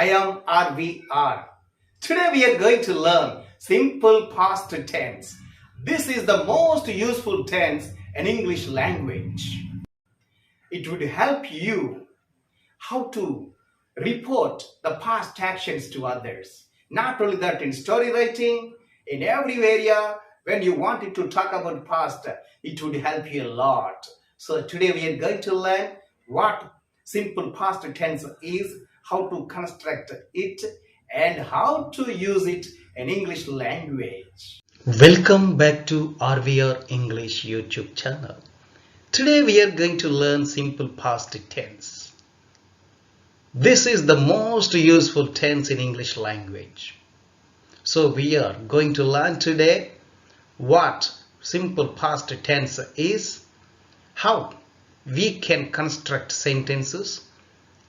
I am RVR. Today we are going to learn simple past tense. This is the most useful tense in English language. It would help you how to report the past actions to others. Not only that, in story writing, in every area, when you wanted to talk about past, it would help you a lot. So today we are going to learn what simple past tense is, how to construct it, and how to use it in English language. Welcome back to RVR English YouTube channel. Today we are going to learn simple past tense. This is the most useful tense in English language. So we are going to learn today what simple past tense is, how we can construct sentences,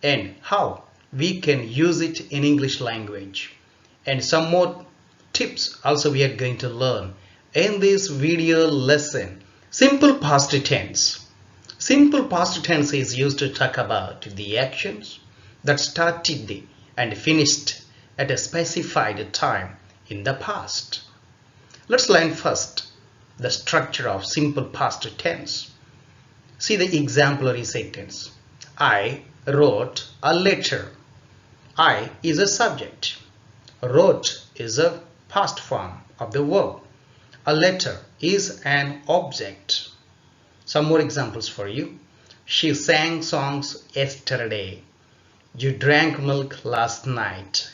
and how we can use it in English language, and some more tips also we are going to learn in this video lesson. Simple past tense. Simple past tense is used to talk about the actions that started and finished at a specified time in the past. Let's learn first the structure of simple past tense. See the exemplary sentence. I wrote a letter. I is a subject. Wrote is a past form of the verb. A letter is an object. Some more examples for you. She sang songs yesterday. You drank milk last night.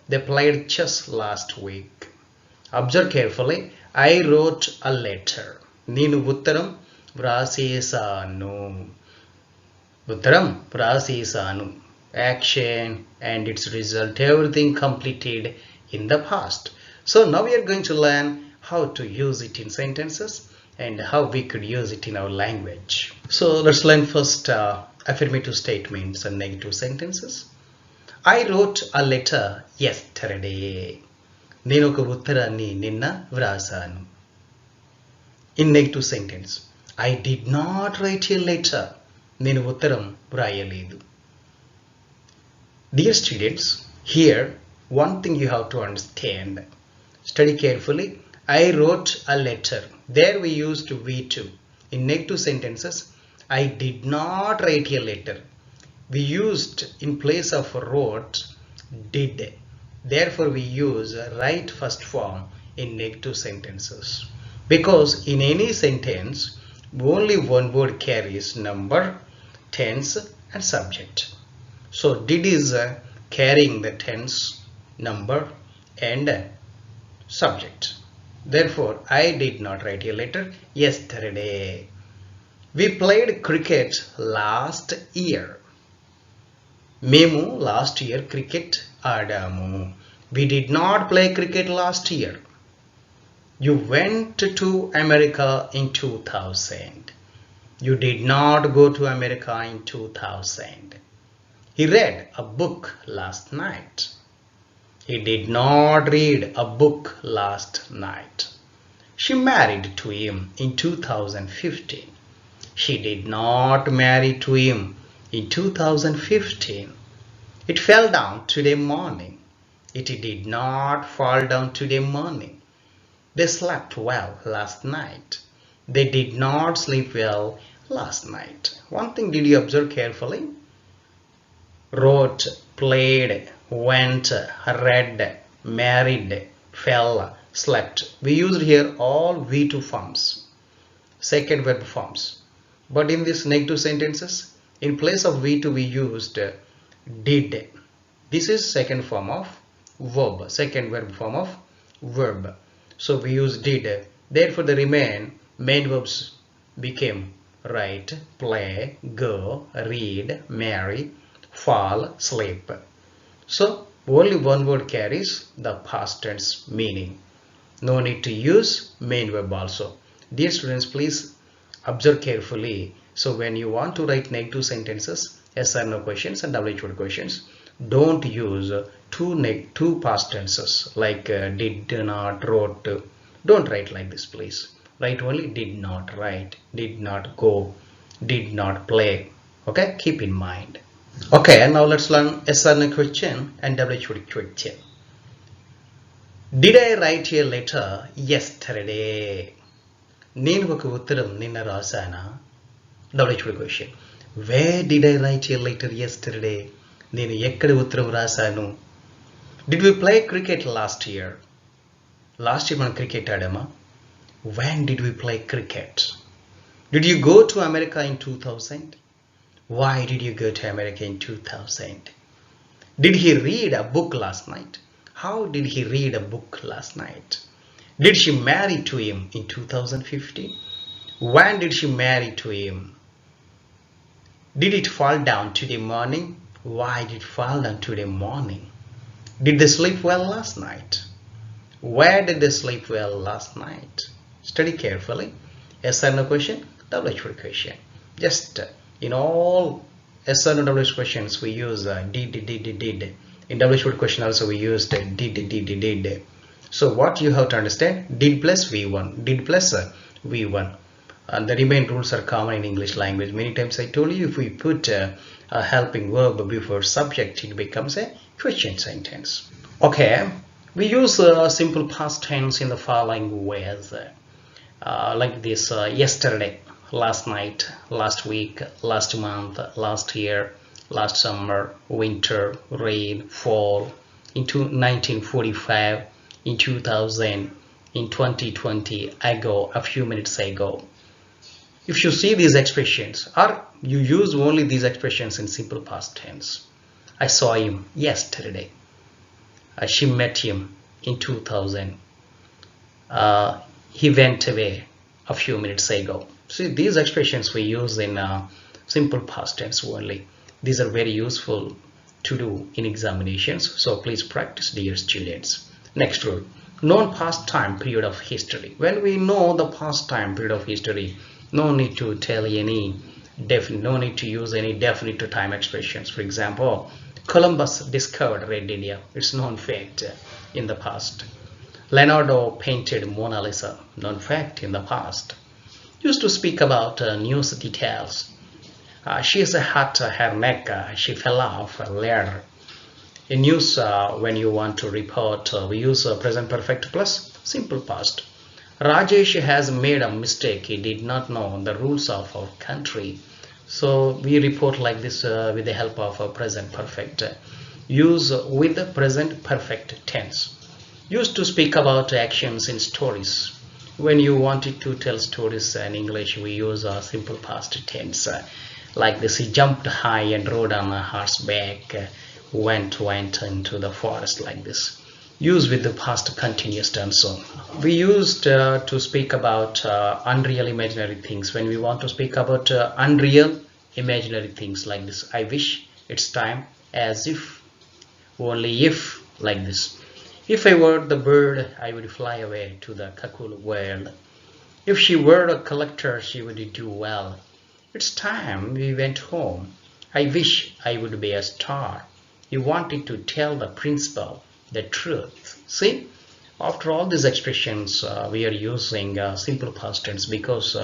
They played chess last week. Observe carefully. I wrote a letter. Nenu uttaram vrasesanu. Uttaram vrasesanu. Action and its result, everything completed in the past. So now we are going to learn how to use it in sentences and how we could use it in our language. So let's learn first affirmative statements and negative sentences. I wrote a letter yesterday. Nenu oka uttaraanni ninna vrasanu. In negative sentence, I did not write a letter. Nenu uttaram vrayaledu. Dear students, here one thing you have to understand. Study carefully. I wrote a letter. There we used V2. In negative sentences, I did not write a letter. We used in place of wrote, did. Therefore, we use write first form in negative sentences. Because in any sentence, only one word carries number, tense, and subject. So did is carrying the tense, number, and subject. Therefore, I did not write a letter yesterday. We played cricket last year. Memu last year cricket adamu. We did not play cricket last year. You went to America in 2000. You did not go to America in 2000. He read a book last night. He did not read a book last night. She married to him in 2015. She did not marry to him in 2015. It fell down today morning. It did not fall down today morning. They slept well last night. They did not sleep well last night. One thing did you observe carefully? Wrote, played, went, read, married, fell, slept. We used here all V2 forms, second verb forms. But in these negative sentences, in place of V2 we used did. This is second form of verb, second verb form of verb. So we use did. Therefore the main verbs became write, play, go, read, marry, fall, sleep. So only one word carries the past tense meaning. No need to use main verb also. Dear students, please observe carefully. So when you want to write negative sentences, yes or no questions and WH word questions, don't use two past tenses like did not, wrote. Don't write like this, please. Write only did not write, did not go, did not play. Okay, keep in mind. Okay, now let's learn SRN question and WH question. Did I write a letter yesterday? నేను ఒక ఉత్తరం నిన్న రాశానా? WH question. Where did I write a letter yesterday? నేను ఎక్కడ ఉత్తరం రాశాను? Did we play cricket last year? Last year మనం cricket ఆడామా? When did we play cricket? Did you go to America in 2000? Why did you go to America in 2000? Did he read a book last night? How did he read a book last night? Did she marry to him in 2015? When did she marry to him? Did it fall down today morning? Why did it fall down today morning? Did they sleep well last night? Where did they sleep well last night? Study carefully. Yes or no question, WH question. Just in all S or no WH questions we use did. In WH question also we used did. So what you have to understand, did plus V1, did plus V1. And the remaining rules are common in English language. Many times I told you, if we put a helping verb before subject, it becomes a question sentence. Okay, we use simple past tense in the following ways. Like this: yesterday, last night, last week, last month, last year, last summer, winter, rain, fall, in 1945, in 2000, in 2020, ago, a few minutes ago. If you see these expressions, or you use only these expressions in simple past tense. I saw him yesterday. She met him in 2000. He went away a few minutes ago. See, these expressions we use in simple past tense only. These are very useful to do in examinations, so please practice, dear students. Next rule: known past time period of history. When we know the past time period of history, no need to tell any no need to use any definite time expressions. For example, Columbus discovered red India. It's known fact in the past. Leonardo painted Mona Lisa. Known fact in the past. Used to speak about news details. She has hurt her neck. She fell off a ladder. In news, when you want to report, we use present perfect plus simple past. Rajesh has made a mistake. He did not know the rules of our country. So we report like this with the help of present perfect. Use with the present perfect tense. Used to speak about actions in stories. When you wanted to tell stories in English, we use a simple past tense. Like this: he jumped high and rode on a horseback, went into the forest, like this. Use with the past continuous tense. We used to speak about unreal imaginary things. When we want to speak about unreal imaginary things, like this: I wish, it's time, as if, only if, like this. If I were the bird, I would fly away to the cuckoo world. If she were a collector, she would do well. It's time we went home. I wish I would be a star. You wanted to tell the principal the truth. See, after all these expressions, we are using simple past tense because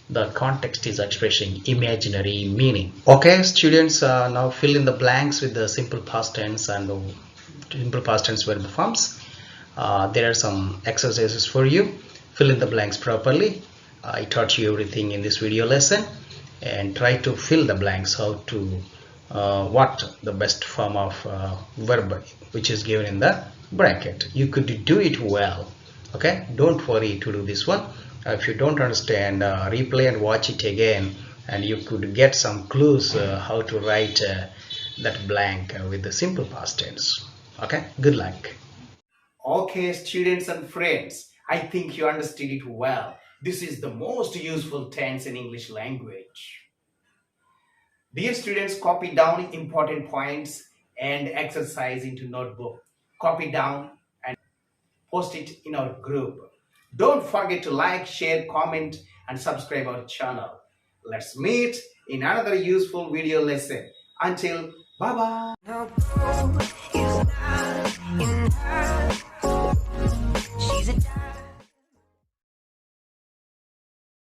the context is expressing imaginary meaning. Okay, students, now fill in the blanks with the simple past tense and simple past tense verb forms. There are some exercises for you. Fill in the blanks properly. I taught you everything in this video lesson, and try to fill the blanks how to what the best form of verb which is given in the bracket. You could do it well. Okay, don't worry to do this one. If you don't understand, replay and watch it again, and you could get some clues how to write that blank with the simple past tense. Okay, good luck. Okay, students and friends, I think you understood it well. This is the most useful tense in English language. Dear students, copy down important points and exercise into notebook. Copy down and post it in our group. Don't forget to like, share, comment, and subscribe our channel. Let's meet in another useful video lesson. Until bye-bye.